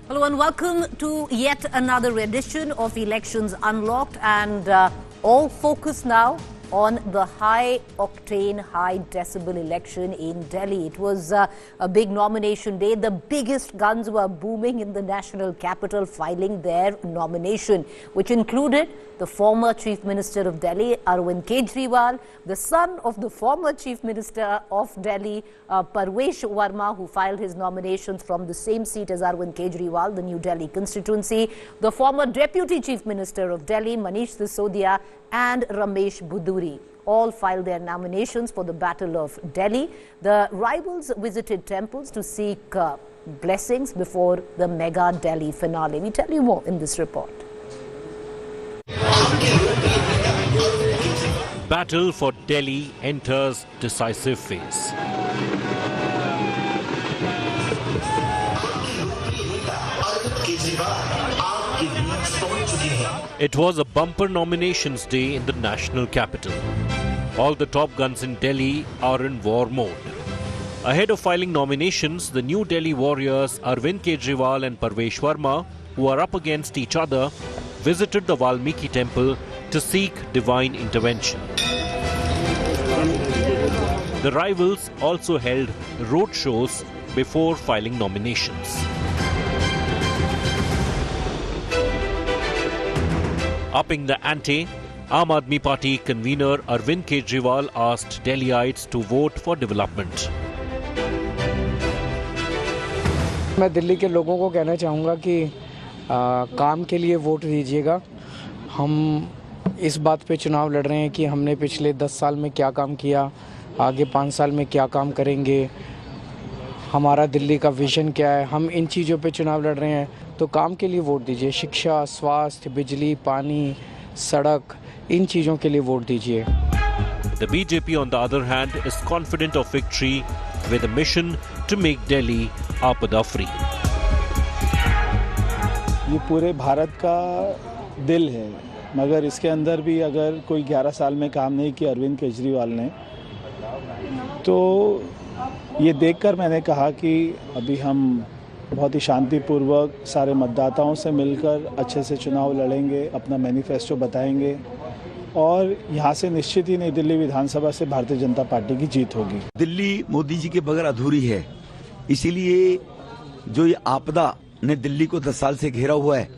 Hello and welcome to yet another edition of Elections Unlocked, and all focus now on the high-octane, high-decibel election in Delhi. It was a big nomination day. The biggest guns were booming in the national capital, filing their nomination, which included the former Chief Minister of Delhi, Arvind Kejriwal, the son of the former Chief Minister of Delhi, Parvesh Verma, who filed his nominations from the same seat as Arvind Kejriwal, the New Delhi constituency, the former Deputy Chief Minister of Delhi, Manish Sisodia, and Ramesh Bhuduri. All filed their nominations for the Battle of Delhi. The rivals visited temples to seek blessings before the mega Delhi finale. We tell you more in this report. Battle for Delhi enters decisive phase. It was a bumper nominations day in the national capital. All the top guns in Delhi are in war mode. Ahead of filing nominations, the New Delhi warriors Arvind Kejriwal and Parvesh Verma, who are up against each other, visited the Valmiki temple to seek divine intervention. The rivals also held road shows before filing nominations. Upping the ante, Aam Aadmi Party convener Arvind Kejriwal asked Delhiites to vote for development. मैं दिल्ली के लोगों को कहना चाहूँगा कि काम के लिए वोट दीजिएगा। हम इस बात पे चुनाव लड़ रहे हैं कि हमने पिछले 10 साल में क्या काम किया, आगे 5 साल में क्या काम करेंगे, हमारा दिल्ली का विजन क्या है। हम इन चीज़ों पे चुनाव लड़ रहे हैं, तो काम के लिए वोट दीजिए। शिक्षा, स्वास्थ्य, बिजली, पानी, सड़क, इन चीज़ों के लिए वोट दीजिए। The BJP, on the other hand, is confident of victory with a mission to make Delhi आपदा free. ये पूरे भारत का दिल है, मगर इसके अंदर भी अगर कोई 11 साल में काम नहीं किया अरविंद केजरीवाल ने, तो ये देखकर मैंने कहा कि अभी हम बहुत ही शांतिपूर्वक सारे मतदाताओं से मिलकर अच्छे से चुनाव लड़ेंगे, अपना मैनिफेस्टो बताएंगे और यहाँ से निश्चित ही नई दिल्ली विधानसभा से भारतीय जनता पार्टी की जीत होगी। दिल्ली मोदी जी के बगैर अधूरी है, इसीलिए जो ये आपदा ने दिल्ली को 10 साल से घेरा हुआ है,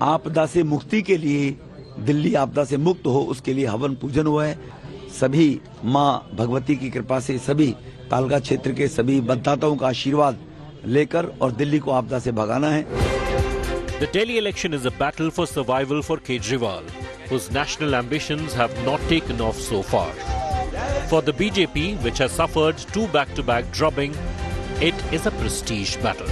आपदा से मुक्ति के लिए, दिल्ली आपदा से मुक्त हो, उसके लिए हवन पूजन हुआ है। सभी माँ भगवती की कृपा से सभी तालका क्षेत्र के सभी मतदाताओं का आशीर्वाद लेकर और दिल्ली को आपदा से भगाना है। The Delhi election is a battle for survival for Kejriwal, whose national ambitions have not taken off so far. For the BJP, which has suffered 2 back-to-back drubbing, it is a prestige battle.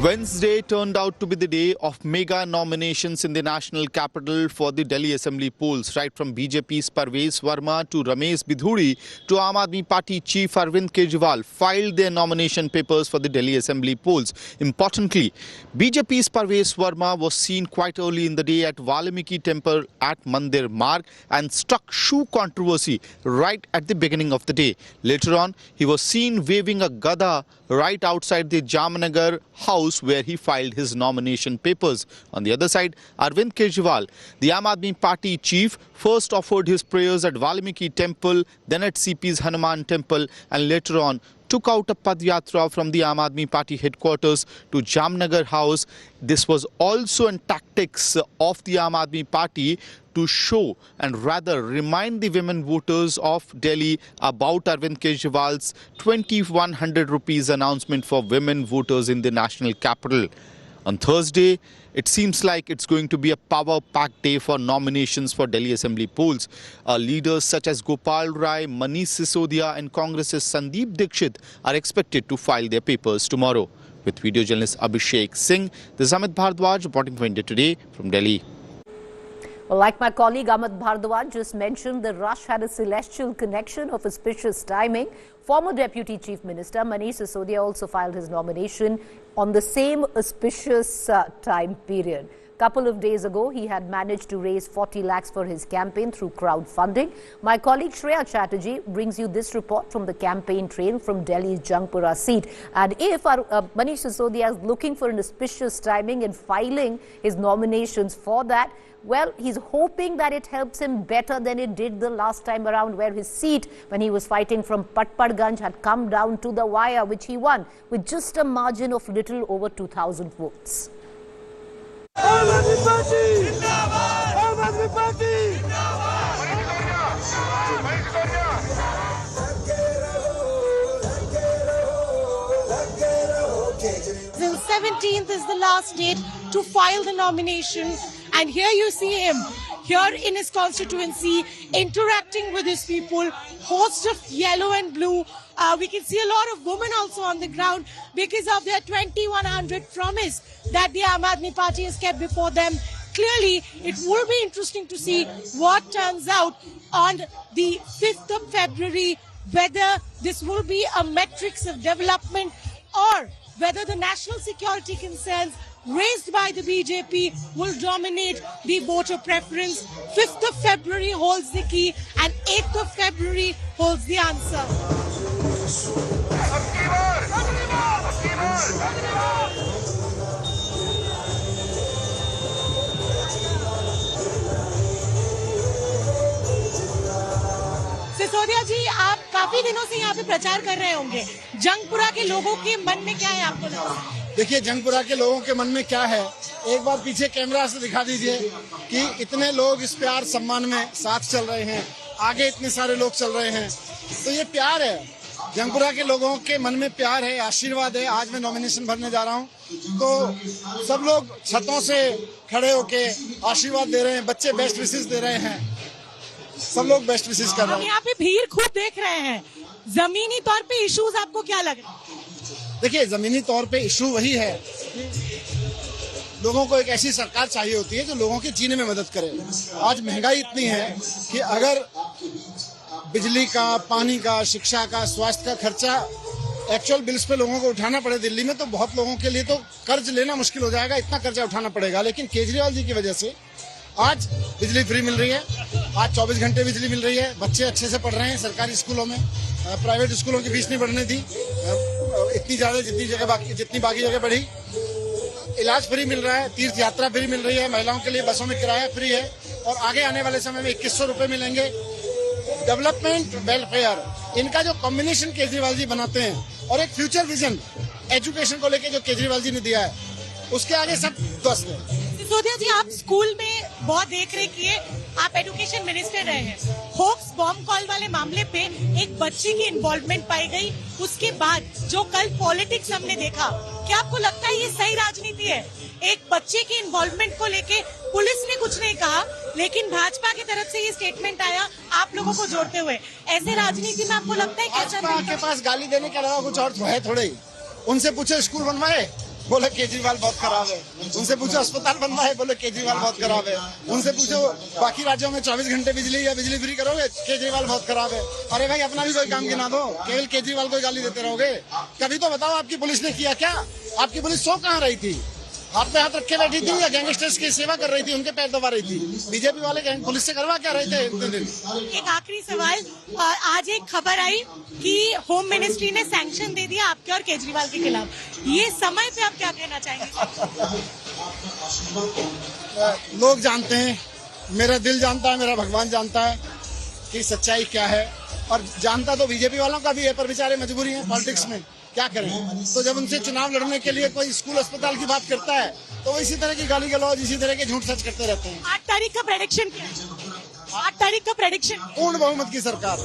Wednesday turned out to be the day of mega nominations in the national capital for the Delhi Assembly polls, right from BJP's Parvesh Verma to Ramesh Bhuduri to Aam Aadmi Party chief Arvind Kejriwal filed their nomination papers for the Delhi Assembly polls. Importantly, BJP's Parvesh Verma was seen quite early in the day at Valmiki temple at Mandir Marg and struck shoe controversy right at the beginning of the day. Later on, he was seen waving a gada right outside the Jamnagar house where he filed his nomination papers. On the other side, Arvind Kejriwal, the Aam Aadmi Party chief, first offered his prayers at Valmiki temple, then at CP's Hanuman temple, and later on took out a padyatra from the Aam Aadmi Party headquarters to Jamnagar house. This was also in tactics of the Aam Aadmi Party to show and rather remind the women voters of Delhi about Arvind Kejriwal's 2100 rupees announcement for women voters in the national capital. On Thursday, it seems like it's going to be a power-packed day for nominations for Delhi Assembly polls. Leaders such as Gopal Rai, Manish Sisodia and Congress's Sandeep Dikshit are expected to file their papers tomorrow. With video journalist Abhishek Singh, this is Amit Bhardwaj reporting for India Today from Delhi. Well, like my colleague Amit Bhardwaj just mentioned, the rush had a celestial connection of auspicious timing. Former Deputy Chief Minister Manish Sisodia also filed his nomination on the same auspicious time period. Couple of days ago, he had managed to raise 40 lakhs for his campaign through crowdfunding. My colleague Shreya Chatterjee brings you this report from the campaign trail from Delhi's Jangpura seat. And if Manish Sisodia is looking for an auspicious timing in filing his nominations for that, well, he's hoping that it helps him better than it did the last time around, where his seat, when he was fighting from Patparganj, had come down to the wire, which he won with just a margin of little over 2,000 votes. The 17th is the last date to file the nomination, and here you see him here in his constituency interacting with his people, host of yellow and blue. We can see a lot of women also on the ground because of their 2100 promise that the Aam Aadmi Party has kept before them. Clearly, it will be interesting to see what turns out on the 5th of February, whether this will be a matrix of development or whether the national security concerns raised by the BJP will dominate the voter preference. 5th of February holds the key and 8th of February holds the answer. Sisodia जी, आप काफी दिनों से यहाँ पे प्रचार कर रहे होंगे। जंगपुरा के लोगों के मन में क्या है आपको लगता है? देखिए, जंगपुरा के लोगों के मन में क्या है, एक बार पीछे कैमरा से दिखा दीजिए कि इतने लोग इस प्यार सम्मान में साथ चल रहे हैं, आगे इतने सारे लोग चल रहे हैं, तो ये प्यार है। जंगपुरा के लोगों के मन में प्यार है, आशीर्वाद है। आज मैं नॉमिनेशन भरने जा रहा हूँ तो सब लोग छतों से खड़े होके आशीर्वाद दे रहे हैं, बच्चे बेस्ट विशेस दे रहे हैं, सब लोग बेस्ट विशेस कर रहे हैं। हम यहाँ पे भीड़ खूब देख रहे हैं। जमीनी तौर पे इश्यूज आपको क्या लग रहा है? देखिए, जमीनी तौर पे इशू वही है कि लोगों को एक ऐसी सरकार चाहिए होती है जो लोगों के जीने में मदद करे। आज महंगाई इतनी है कि अगर बिजली का, पानी का, शिक्षा का, स्वास्थ्य का खर्चा एक्चुअल बिल्स पे लोगों को उठाना पड़े दिल्ली में, तो बहुत लोगों के लिए तो कर्ज लेना मुश्किल हो जाएगा, इतना कर्जा उठाना पड़ेगा। लेकिन केजरीवाल जी की वजह से आज बिजली फ्री मिल रही है, आज 24 घंटे बिजली मिल रही है, बच्चे अच्छे से पढ़ रहे हैं सरकारी स्कूलों में, प्राइवेट स्कूलों की फीस नहीं बढ़ने दी इतनी ज्यादा जितनी बाकी जगह बढ़ी, इलाज फ्री मिल रहा है, तीर्थ यात्रा फ्री मिल रही है, महिलाओं के लिए बसों में किराया फ्री है और आगे आने वाले समय में 2100 रुपए मिलेंगे। डेवलपमेंट, वेलफेयर, इनका जो कॉम्बिनेशन केजरीवाल जी बनाते हैं और एक फ्यूचर विजन एजुकेशन को लेके जो केजरीवाल जी ने दिया है, उसके आगे सब ध्वस्त है। सिसोदिया जी, आप स्कूल में बहुत देख रेख किए, आप एजुकेशन मिनिस्टर रहे हैं। होप्स बॉम्ब कॉल वाले मामले पे एक बच्ची की इन्वॉल्वमेंट पाई गई, उसके बाद जो कल पॉलिटिक्स हमने देखा, क्या आपको लगता है ये सही राजनीति है? एक बच्चे की इन्वॉल्वमेंट को लेके पुलिस ने कुछ नहीं कहा, लेकिन भाजपा की तरफ से ये स्टेटमेंट आया आप लोगों को जोड़ते हुए। ऐसे राजनीति में आपको लगता है क्या भाजपा के पास गाली देने के अलावा कुछ और है थोड़े ही? उनसे पूछो स्कूल बनवाए, बोले केजरीवाल बहुत खराब है। उनसे पूछो अस्पताल बनवाए, बोले केजरीवाल बहुत खराब है। उनसे पूछो बाकी राज्यों में 24 घंटे बिजली या बिजली फ्री करोगे, केजरीवाल बहुत खराब है। अरे भाई, अपना भी कोई काम गिना दो, केवल केजरीवाल को गाली देते रहोगे? कभी तो बताओ आपकी पुलिस ने किया क्या? आपकी पुलिस सो कहाँ रही थी? हाथ पे हाथ रखे बैठी थी या गैंगस्टर्स की सेवा कर रही थी, उनके पैर दबा रही थी? बीजेपी वाले पुलिस से करवा क्या रहे थे इतने दिन? एक आखिरी सवाल, आज एक खबर आई कि होम मिनिस्ट्री ने सैंक्शन दे दिया आपके और केजरीवाल के खिलाफ। ये समय पे आप क्या कहना चाहेंगे? लोग जानते हैं, मेरा दिल जानता है, मेरा भगवान जानता है कि सच्चाई क्या है, और जानता तो बीजेपी वालों का भी है, पर बेचारे मजबूरी है पॉलिटिक्स में, क्या करें। तो जब उनसे चुनाव लड़ने के लिए कोई स्कूल अस्पताल की बात करता है तो वो इसी तरह की गाली गलौज, इसी तरह के झूठ सच करते रहते हैं। 8 तारीख का प्रेडिक्शन क्या है? 8 तारीख का प्रेडिक्शन पूर्ण बहुमत की सरकार।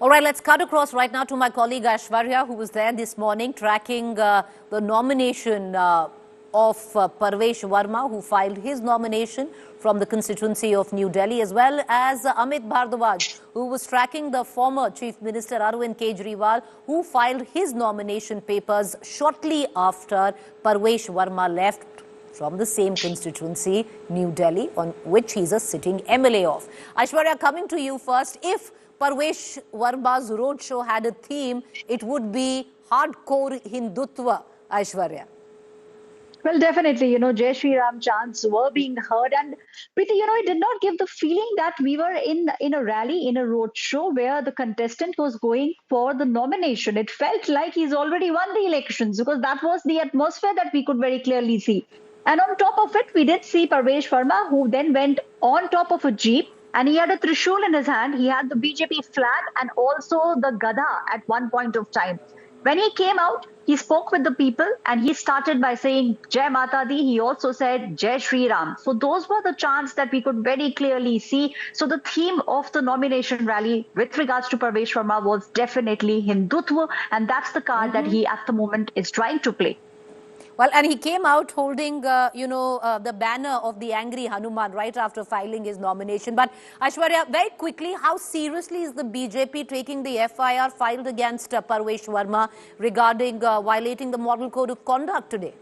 All right, let's cut across right now to my colleague Aishwarya, who was there this morning tracking the nomination of Parvesh Verma, who filed his nomination from the constituency of New Delhi, as well as Amit Bhardwaj, who was tracking the former Chief Minister Arvind Kejriwal, who filed his nomination papers shortly after Parvesh Verma left from the same constituency, New Delhi, on which he's a sitting MLA of. Aishwarya, coming to you first, if Parvesh Verma's roadshow had a theme, it would be hardcore Hindutva, Aishwarya. Well, definitely, Jai Shri Ram chants were being heard. And Preeti, it did not give the feeling that we were in a rally, in a road show where the contestant was going for the nomination. It felt like he's already won the elections because that was the atmosphere that we could very clearly see. And on top of it, we did see Parvesh Verma, who then went on top of a jeep and he had a trishul in his hand. He had the BJP flag and also the Gada at one point of time. When he came out, he spoke with the people and he started by saying Jai Mata Di. He also said Jai Shri Ram. So those were the chants that we could very clearly see. So the theme of the nomination rally with regards to Parvesh Verma was definitely Hindutva, and that's the card that he at the moment is trying to play. Well, and he came out holding, the banner of the angry Hanuman right after filing his nomination. But Aishwarya, very quickly, how seriously is the BJP taking the FIR filed against Parvesh Verma regarding violating the Model Code of Conduct today?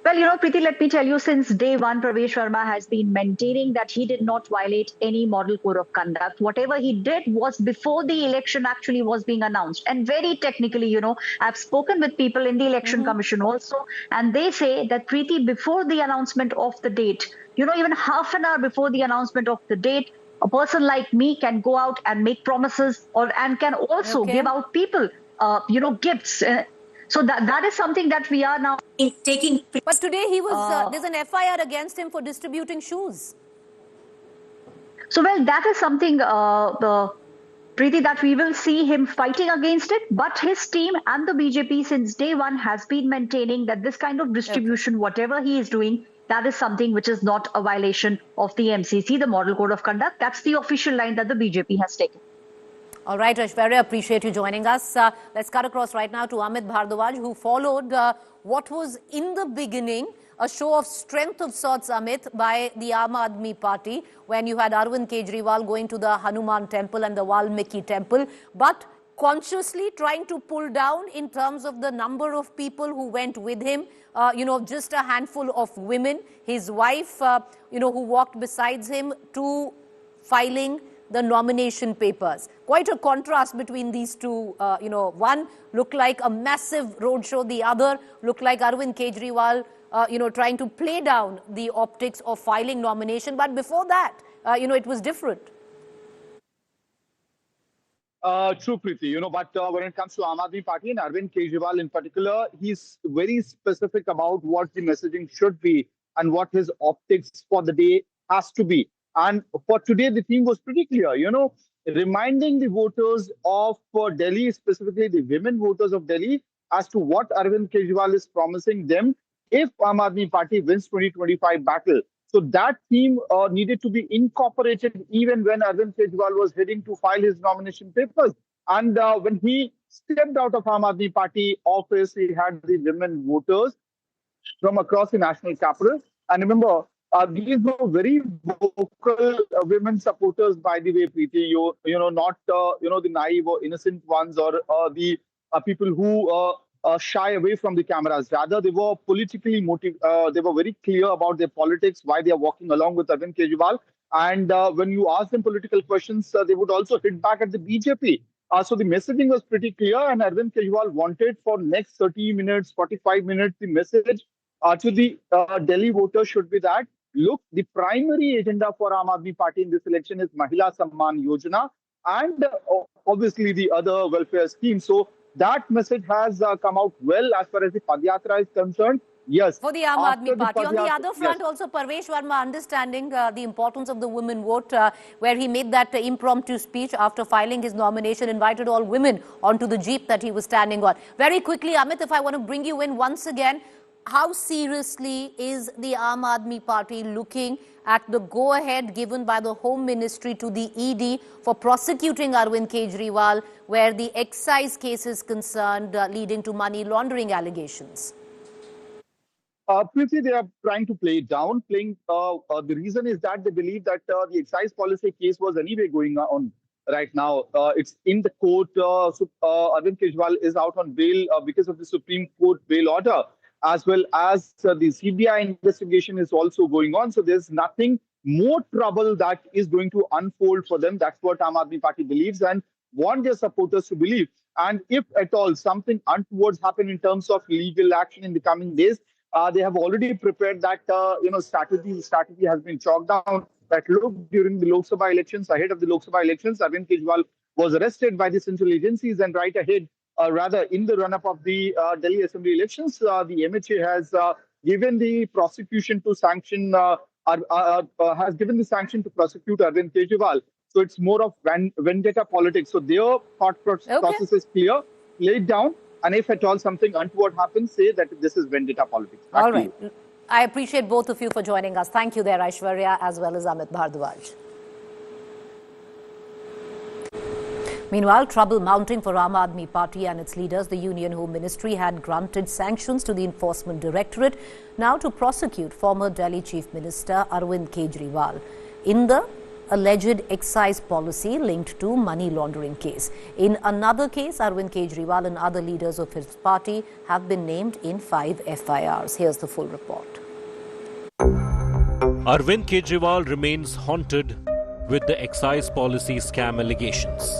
Well, Preeti, let me tell you, since day one, Parvesh Verma has been maintaining that he did not violate any model code of conduct. Whatever he did was before the election actually was being announced. And very technically, I've spoken with people in the election commission also, and they say that, Preeti, before the announcement of the date, even half an hour before the announcement of the date, a person like me can go out and make promises and can also give out people, gifts. So that is something that we are now taking. But today he was, there's an FIR against him for distributing shoes. So, well, that is something, Preeti, that we will see him fighting against it. But his team and the BJP since day one has been maintaining that this kind of distribution, whatever he is doing, that is something which is not a violation of the MCC, the Model Code of Conduct. That's the official line that the BJP has taken. All right, Aishwarya, appreciate you joining us. Let's cut across right now to Amit Bhardwaj, who followed what was in the beginning a show of strength of sorts, Amit, by the Aam Aadmi Party, when you had Arvind Kejriwal going to the Hanuman temple and the Valmiki temple, but consciously trying to pull down in terms of the number of people who went with him, just a handful of women, his wife, who walked besides him, to filing the nomination papers. Quite a contrast between these two. One looked like a massive roadshow. The other looked like Arvind Kejriwal, trying to play down the optics of filing nomination. But before that, it was different. True, Preeti. But when it comes to Aam Aadmi Party and Arvind Kejriwal in particular, he's very specific about what the messaging should be and what his optics for the day has to be. And for today, the theme was pretty clear, reminding the voters of Delhi, specifically the women voters of Delhi, as to what Arvind Kejriwal is promising them if Aam Aadmi Party wins 2025 battle. So that theme needed to be incorporated even when Arvind Kejriwal was heading to file his nomination papers. And when he stepped out of Aam Aadmi Party office, he had the women voters from across the national capital. And remember, these were very vocal women supporters, by the way, Preeti. Not the naive or innocent ones or the people who shy away from the cameras. Rather, they were politically motivated. They were very clear about their politics, why they are walking along with Arvind Kejriwal. And when you ask them political questions, they would also hit back at the BJP. So the messaging was pretty clear, and Arvind Kejriwal wanted for next 30 minutes, 45 minutes, the message to the Delhi voters should be that, look, the primary agenda for Aam Aadmi Party in this election is Mahila Samman Yojana and obviously the other welfare schemes. So that message has come out well as far as the Padyatra is concerned. Yes. For the Aam Aadmi Party. On the other front, also Parvesh Verma understanding the importance of the women vote, where he made that impromptu speech after filing his nomination, invited all women onto the jeep that he was standing on. Very quickly, Amit, if I want to bring you in once again, how seriously is the Aam Aadmi Party looking at the go-ahead given by the Home Ministry to the ED for prosecuting Arvind Kejriwal, where the excise case is concerned, leading to money laundering allegations? Preeti, they are trying to play it down. The reason is that they believe that the excise policy case was anyway going on right now. It's in the court. Arvind Kejriwal is out on bail because of the Supreme Court bail order, as well as the CBI investigation is also going on. So there's nothing more trouble that is going to unfold for them. That's what Aam Aadmi Party believes and want their supporters to believe. And if at all something untoward happen in terms of legal action in the coming days, they have already prepared that strategy has been chalked down. That look, during the Lok Sabha elections, ahead of the Lok Sabha elections, Arvind Kejriwal was arrested by the central agencies, and right ahead, rather in the run-up of the Delhi Assembly elections, the MHA has given the prosecution to sanction, has given the sanction to prosecute Arvind Kejriwal. So it's more of vendetta politics. So their thought process is clear, laid down, and if at all something untoward happens, say that this is vendetta politics. Back all right. I appreciate both of you for joining us. Thank you there, Aishwarya, as well as Amit Bhardwaj. Meanwhile, trouble mounting for Aam Aadmi Party and its leaders. The Union Home Ministry had granted sanctions to the Enforcement Directorate now to prosecute former Delhi Chief Minister Arvind Kejriwal in the alleged excise policy linked to money laundering case. In another case, Arvind Kejriwal and other leaders of his party have been named in 5 FIRs. Here's the full report. Arvind Kejriwal remains haunted with the excise policy scam allegations.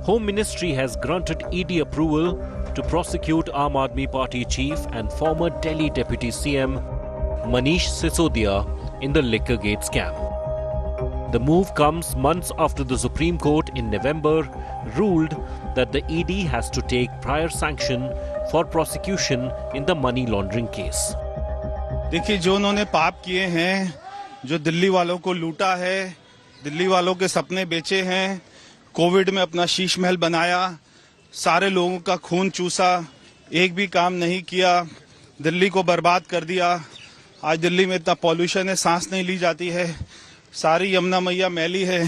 Home Ministry has granted ED approval to prosecute Aam Aadmi Party chief and former Delhi Deputy CM Manish Sisodia in the Liquorgate scam. The move comes months after the Supreme Court in November ruled that the ED has to take prior sanction for prosecution in the money laundering case. देखिए, जो उन्होंने पाप किए हैं, जो दिल्ली वालों को लूटा है, दिल्ली वालों के सपने बेचे हैं, कोविड में अपना शीश महल बनाया, सारे लोगों का खून चूसा, एक भी काम नहीं किया, दिल्ली को बर्बाद कर दिया। आज दिल्ली में इतना पॉल्यूशन है, सांस नहीं ली जाती है, सारी यमुना मैया मैली है,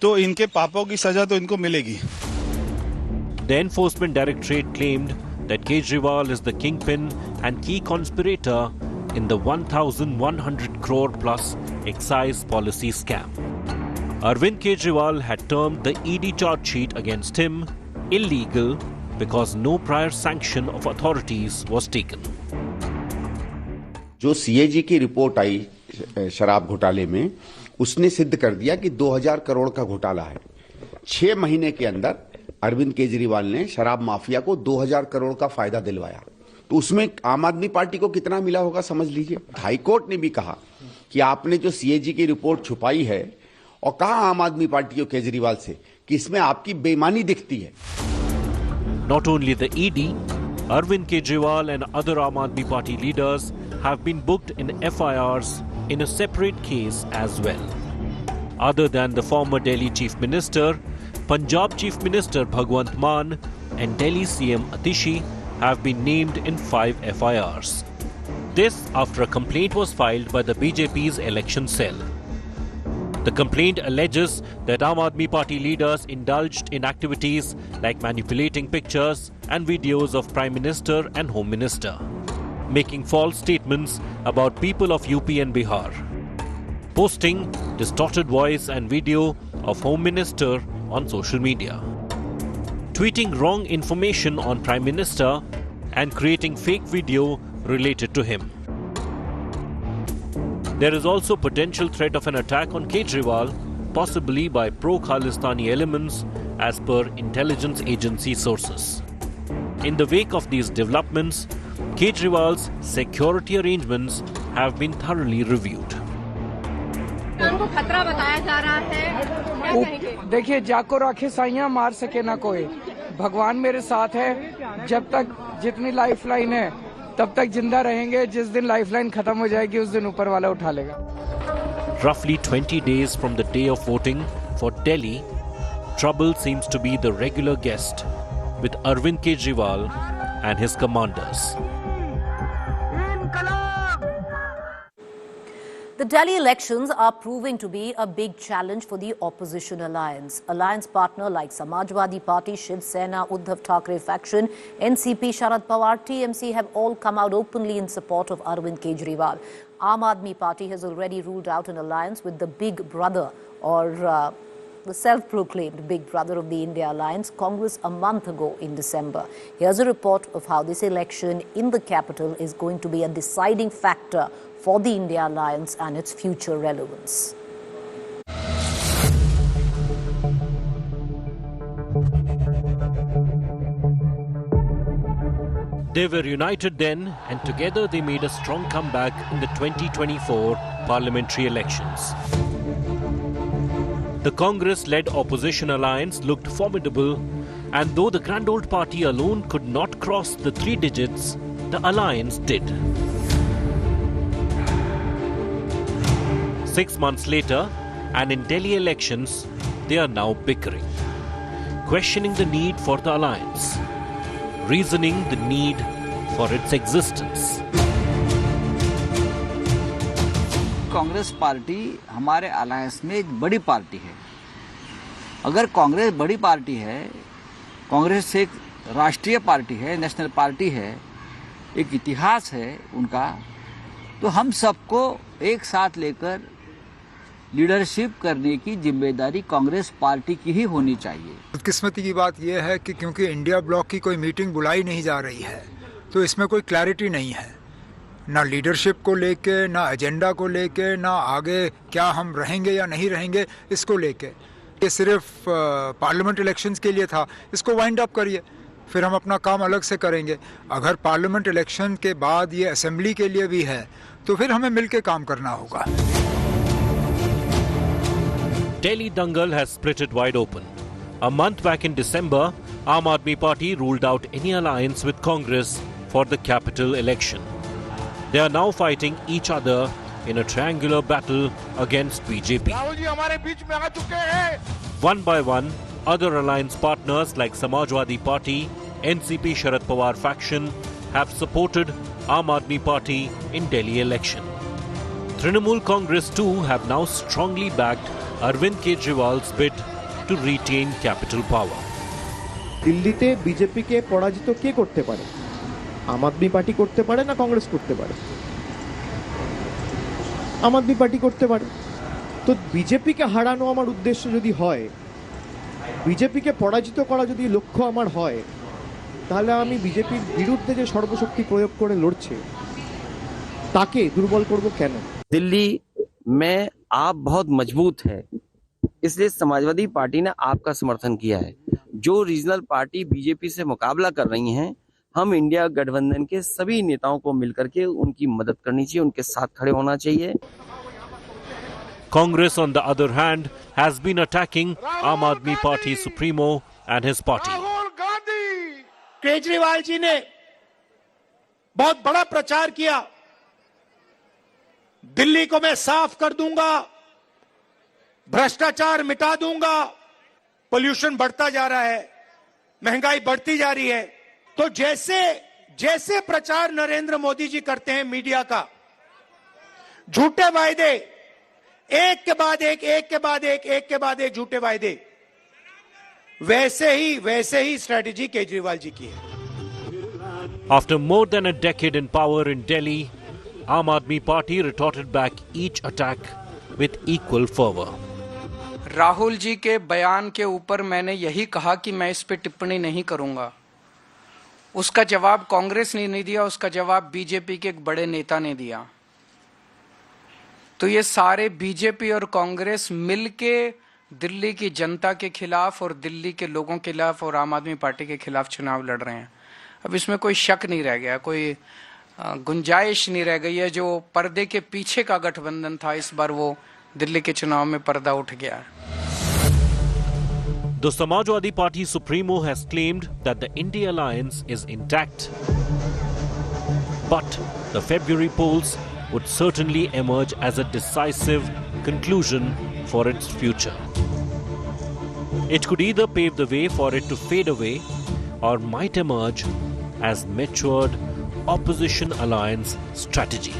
तो इनके पापों की सजा तो इनको मिलेगी। The Enforcement Directorate claimed that Kejriwal is the kingpin and key conspirator in the 1,100 crore plus excise policy scam. Arvind Kejriwal had termed the ED charge sheet against him illegal because no prior sanction of authorities was taken. जो CAG की report आई शराब घोटाले में, उसने सिद्ध कर दिया कि 2000 करोड़ का घोटाला है। 6 महीने के अंदर अरविंद केजरीवाल ने शराब माफिया को 2000 करोड़ का फायदा दिलवाया। तो उसमें आम आदमी पार्टी को कितना मिला होगा समझ लीजिए। हाईकोर्ट ने भी कहा कि आपने जो सीएजी की रिपोर्ट छुपाई है, और कहा आम आदमी पार्टी और केजरीवाल से कि इसमें आपकी बेईमानी दिखती है। Not only the ED, Arvind Kejriwal and other Aam Aadmi Party leaders have been booked in FIRs in a separate case as well. Other than the former Delhi Chief Minister, Punjab Chief Minister Bhagwant Mann and Delhi CM Atishi have been named in 5 FIRs. This after a complaint was filed by the BJP's election cell. The complaint alleges that Aam Aadmi Party leaders indulged in activities like manipulating pictures and videos of Prime Minister and Home Minister, making false statements about people of UP and Bihar, posting distorted voice and video of Home Minister on social media, tweeting wrong information on Prime Minister and creating fake video related to him. There is also potential threat of an attack on Kejriwal, possibly by pro-Khalistani elements as per intelligence agency sources. In the wake of these developments, Kejriwal's security arrangements have been thoroughly reviewed. उनको खतरा बताया जा रहा है, क्या कहेंगे? देखिए, जाको राखे साइयां मार सके ना कोई। भगवान मेरे साथ है, जब तक जितनी लाइफलाइन है तब तक जिंदा रहेंगे। जिस दिन लाइफलाइन खत्म हो जाएगी उस दिन ऊपर वाला उठा लेगा। Roughly 20 days from the day of voting for Delhi, trouble seems to be the regular guest with Arvind Kejriwal and his commanders. The Delhi elections are proving to be a big challenge for the opposition alliance. Alliance partner like Samajwadi Party, Shiv Sena, Uddhav Thackeray faction, NCP, Sharad Pawar, TMC have all come out openly in support of Arvind Kejriwal. Aam Aadmi Party has already ruled out an alliance with the big brother or the self-proclaimed big brother of the India Alliance, Congress, a month ago in December. Here's a report of how this election in the capital is going to be a deciding factor for the India alliance and its future relevance. They were united then, and together they made a strong comeback in the 2024 parliamentary elections. The Congress-led opposition alliance looked formidable, and though the Grand Old Party alone could not cross the 3 digits, the alliance did. 6 months later, and in Delhi elections, they are now bickering, questioning the need for the alliance, reasoning the need for its existence. Congress party हमारे alliance में एक बड़ी party है। अगर कांग्रेस बड़ी party है, कांग्रेस एक राष्ट्रीय पार्टी है, नेशनल पार्टी है, एक इतिहास है उनका, तो हम सबको एक साथ लेकर लीडरशिप करने की जिम्मेदारी कांग्रेस पार्टी की ही होनी चाहिए। बदकिस्मती की बात यह है कि क्योंकि इंडिया ब्लॉक की कोई मीटिंग बुलाई नहीं जा रही है, तो इसमें कोई क्लैरिटी नहीं है, ना लीडरशिप को लेके, ना एजेंडा को लेके, ना आगे क्या हम रहेंगे या नहीं रहेंगे इसको लेके। ये सिर्फ पार्लियामेंट इलेक्शंस के लिए था, इसको वाइंड अप करिए, फिर हम अपना काम अलग से करेंगे। अगर पार्लियामेंट इलेक्शन के बाद ये असेंबली के लिए भी है, तो फिर हमें मिलके काम करना होगा। Delhi Dangal has split it wide open. A month back in December, Aam Aadmi Party ruled out any alliance with Congress for the capital election. They are now fighting each other in a triangular battle against BJP. One by one, other alliance partners like Samajwadi Party, NCP Sharad Pawar faction have supported Aam Aadmi Party in Delhi election. Trinamool Congress too have now strongly backed Arvind Kejriwal's bid to retain capital power. দিল্লিতে বিজেপিকে পরাজিত কে করতে পারে? আম আদমি party করতে পারে না কংগ্রেস করতে পারে? আম আদমি পার্টি করতে পারে। তো বিজেপিকে হারানো আমার উদ্দেশ্য যদি হয়, বিজেপিকে পরাজিত করা যদি লক্ষ্য আমার হয়, তাহলে আমি বিজেপির বিরুদ্ধে যে সর্বশক্তি প্রয়োগ করে লড়ছে তাকে দুর্বল করব কেন? दिल्ली में आप बहुत मजबूत है, इसलिए समाजवादी पार्टी ने आपका समर्थन किया है। जो रीजनल पार्टी बीजेपी से मुकाबला कर रही हैं, हम इंडिया गठबंधन के सभी नेताओं को मिलकर के उनकी मदद करनी चाहिए, उनके साथ खड़े होना चाहिए। Congress, on the other hand, has been attacking Aam Aadmi Party Supremo and his party. Kejriwal ji ने बहुत बड़ा प्रचार किया, दिल्ली को मैं साफ कर दूंगा, भ्रष्टाचार मिटा दूंगा, पोल्यूशन बढ़ता जा रहा है, महंगाई बढ़ती जा रही है। तो जैसे जैसे प्रचार नरेंद्र मोदी जी करते हैं मीडिया का, झूठे वायदे एक के बाद एक, एक के बाद एक, एक के बाद एक झूठे वायदे, वैसे ही स्ट्रेटेजी केजरीवाल जी की है। After more than a decade in power in Delhi, Aam Aadmi Party retorted back each attack with equal fervor. Rahul ji के बयान के ऊपर मैंने यही कहा कि मैं इस पे टिप्पणी नहीं करूंगा। उसका जवाब कांग्रेस ने नहीं दिया, उसका जवाब बीजेपी के एक बड़े नेता ने दिया। तो ये सारे बीजेपी और कांग्रेस मिलके दिल्ली की जनता के खिलाफ और दिल्ली के लोगों के खिलाफ और आम आदमी पार्टी के खिलाफ चुनाव लड़ रहे हैं। अब इसमें कोई शक नहीं रह गया, कोई गुंजाइश नहीं रह गई है। जो पर्दे के पीछे का गठबंधन था, इस बार वो दिल्ली के चुनाव में पर्दा उठ गया है। The Samajwadi Party Supremo has claimed that the India alliance is intact. But the February polls would certainly emerge as a decisive conclusion for its future. It could either pave the way for it to fade away or might emerge as matured opposition alliance strategy.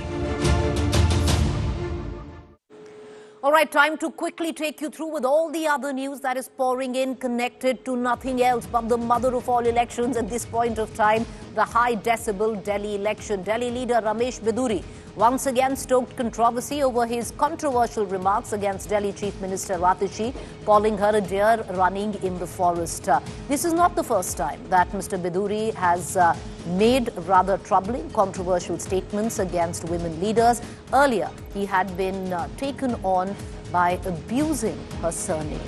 All right, time to quickly take you through with all the other news that is pouring in, connected to nothing else but the mother of all elections at this point of time, the high decibel Delhi election. Delhi leader Ramesh Bidhuri once again stoked controversy over his controversial remarks against Delhi Chief Minister Atishi, calling her a deer running in the forest. This is not the first time that Mr. Biduri has made rather troubling, controversial statements against women leaders. Earlier, he had been taken on by abusing her surname.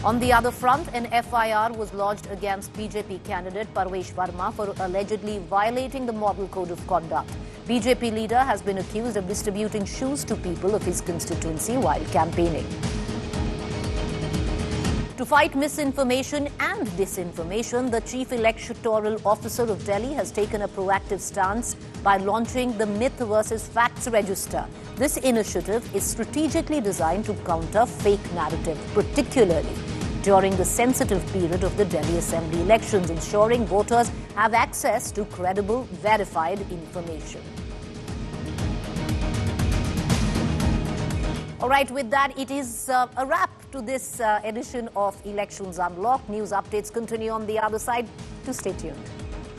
On the other front, an FIR was lodged against BJP candidate Parvesh Verma for allegedly violating the Model Code of Conduct. BJP leader has been accused of distributing shoes to people of his constituency while campaigning. To fight misinformation and disinformation, the Chief Electoral Officer of Delhi has taken a proactive stance by launching the Myth versus Facts Register. This initiative is strategically designed to counter fake narrative, particularly during the sensitive period of the Delhi Assembly elections, ensuring voters have access to credible, verified information. All right, with that, it is a wrap to this edition of Elections Unlocked. News updates continue on the other side. To stay tuned.